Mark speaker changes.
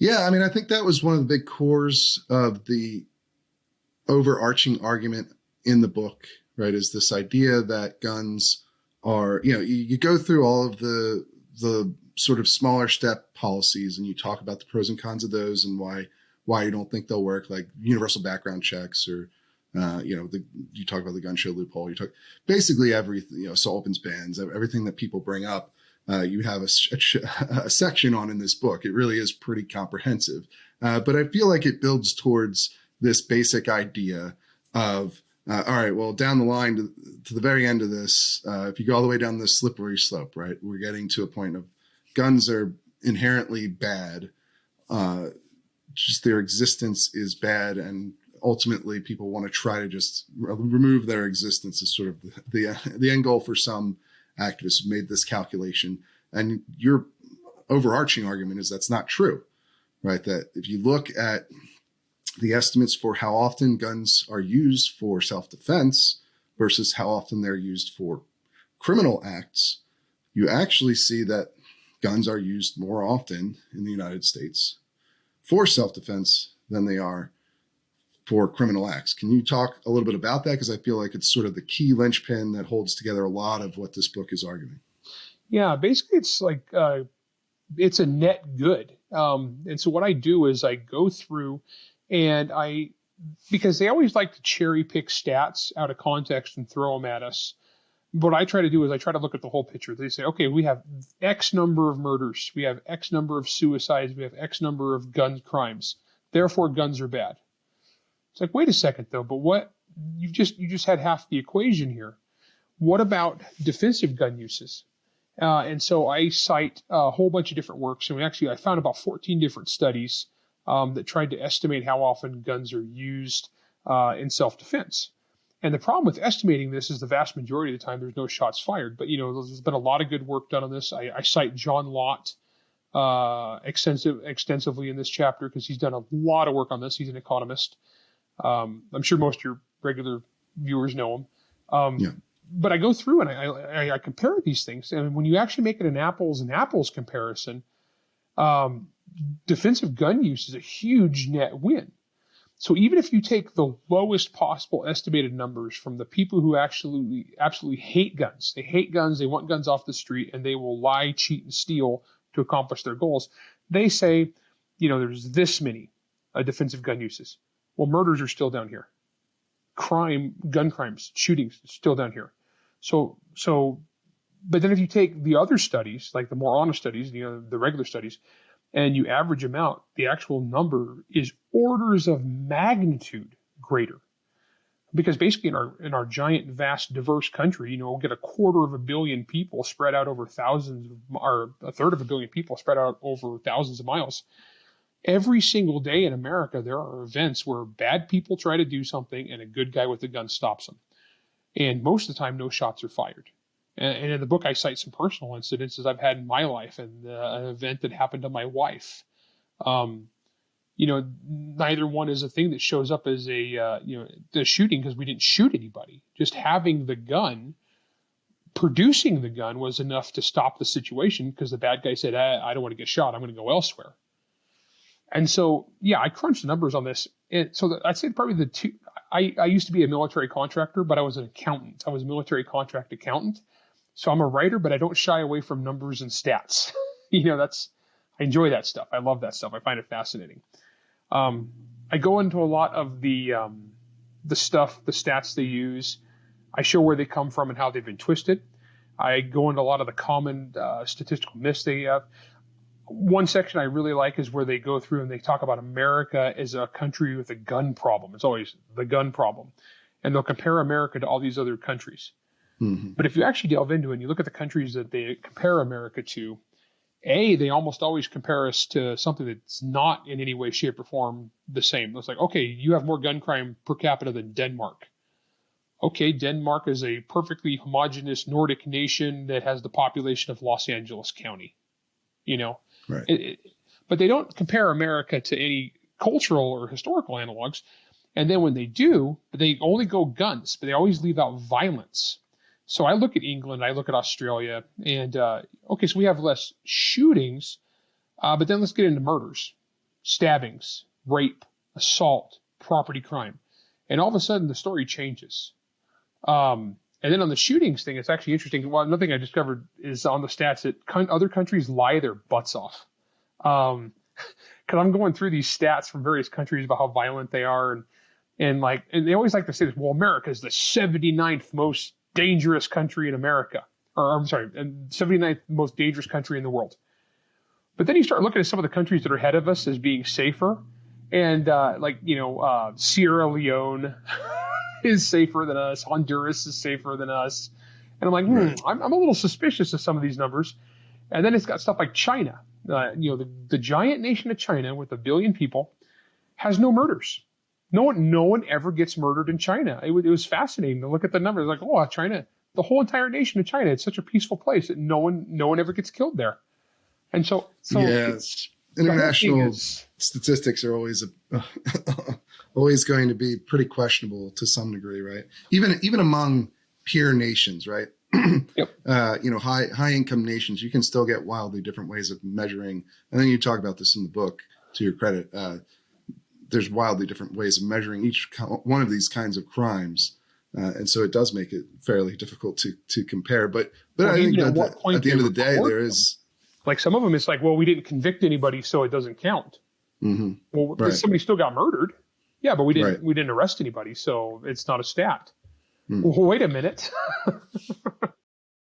Speaker 1: Yeah, I mean, I think that was one of the big cores of the overarching argument in the book, right? Is this idea that guns are, you go through all of the sort of smaller step policies and you talk about the pros and cons of those and why you don't think they'll work, like universal background checks or you talk about the gun show loophole. You talk basically everything, assault weapons bans, everything that people bring up. You have a section on in this book. It really is pretty comprehensive, but I feel like it builds towards this basic idea of all right, well, down the line to the very end of this, if you go all the way down this slippery slope, right, we're getting to a point of guns are inherently bad. Just their existence is bad, and ultimately people want to try to just remove their existence as sort of the end goal for some activists who made this calculation. And your overarching argument is that's not true, right? That if you look at the estimates for how often guns are used for self-defense versus how often they're used for criminal acts, you actually see that guns are used more often in the United States for self-defense than they are for criminal acts. Can you talk a little bit about that? Because I feel like it's sort of the key linchpin that holds together a lot of what this book is arguing.
Speaker 2: Yeah, basically it's like, it's a net good. And so what I do is I go through and because they always like to cherry pick stats out of context and throw them at us. What I try to do is I try to look at the whole picture. They say, okay, we have X number of murders. We have X number of suicides. We have X number of gun crimes. Therefore, guns are bad. It's like, wait a second, though, but what you just had half the equation here. What about defensive gun uses? And so I cite a whole bunch of different works. And I found about 14 different studies that tried to estimate how often guns are used in self-defense. And the problem with estimating this is the vast majority of the time there's no shots fired. But, there's been a lot of good work done on this. I cite John Lott extensively in this chapter because he's done a lot of work on this. He's an economist. I'm sure most of your regular viewers know him.
Speaker 1: Yeah.
Speaker 2: But I go through and I compare these things. And when you actually make it an apples and apples comparison, defensive gun use is a huge net win. So even if you take the lowest possible estimated numbers from the people who absolutely hate guns, they want guns off the street, and they will lie, cheat, and steal to accomplish their goals. They say, there's this many defensive gun uses. Well, murders are still down here. Gun crimes, shootings, still down here. But then if you take the other studies, like the more honest studies, the regular studies, and you average them out, the actual number is orders of magnitude greater. Because basically in our giant, vast, diverse country, we'll get 250 million people spread out over or 1/3 of a billion people spread out over thousands of miles. Every single day in America, there are events where bad people try to do something and a good guy with a gun stops them. And most of the time, no shots are fired. And in the book, I cite some personal incidences I've had in my life and an event that happened to my wife. Neither one is a thing that shows up as the shooting because we didn't shoot anybody. Just having the gun, producing the gun was enough to stop the situation because the bad guy said, I don't want to get shot. I'm going to go elsewhere. And so, I crunched the numbers on this. And so I'd say probably the two, I used to be a military contractor, but I was an accountant. I was a military contract accountant. So I'm a writer, but I don't shy away from numbers and stats. I enjoy that stuff. I love that stuff. I find it fascinating. I go into a lot of the stats they use. I show where they come from and how they've been twisted. I go into a lot of the common statistical myths they have. One section I really like is where they go through and they talk about America as a country with a gun problem. It's always the gun problem. And they'll compare America to all these other countries. Mm-hmm. But if you actually delve into it and you look at the countries that they compare America to, they almost always compare us to something that's not in any way, shape, or form the same. It's like, okay, you have more gun crime per capita than Denmark. Okay, Denmark is a perfectly homogeneous Nordic nation that has the population of Los Angeles County.
Speaker 1: Right.
Speaker 2: But they don't compare America to any cultural or historical analogs. And then when they do, they only go guns, but they always leave out violence. So I look at England, I look at Australia, and so we have less shootings, but then let's get into murders. stabbings, rape, assault, property crime. And all of a sudden the story changes. And then on the shootings thing, it's actually interesting. Well, another thing I discovered is on the stats that other countries lie their butts off. Because I'm going through these stats from various countries about how violent they are. And they always like to say this, well, America is the 79th most dangerous country in America. Or I'm sorry, 79th most dangerous country in the world. But then you start looking at some of the countries that are ahead of us as being safer. And Sierra Leone is safer than us. Honduras is safer than us. And I'm like, I'm a little suspicious of some of these numbers. And then it's got stuff like China. The giant nation of China with 1 billion people has no murders. No one ever gets murdered in China. It was fascinating to look at the numbers. Like, oh, China, the whole entire nation of China, it's such a peaceful place that no one ever gets killed there. And so
Speaker 1: yes, international statistics are always always going to be pretty questionable to some degree, right? Even among peer nations, right?
Speaker 2: Yep.
Speaker 1: High income nations, you can still get wildly different ways of measuring. And then you talk about this in the book, to your credit. There's wildly different ways of measuring each one of these kinds of crimes. And so it does make it fairly difficult to compare. But I think that at the end of the day, there is...
Speaker 2: Like some of them, it's like, well, we didn't convict anybody, so it doesn't count.
Speaker 1: Mm-hmm.
Speaker 2: Well, right. Somebody still got murdered. Yeah, but we didn't arrest anybody, so it's not a stat. Well, wait a minute.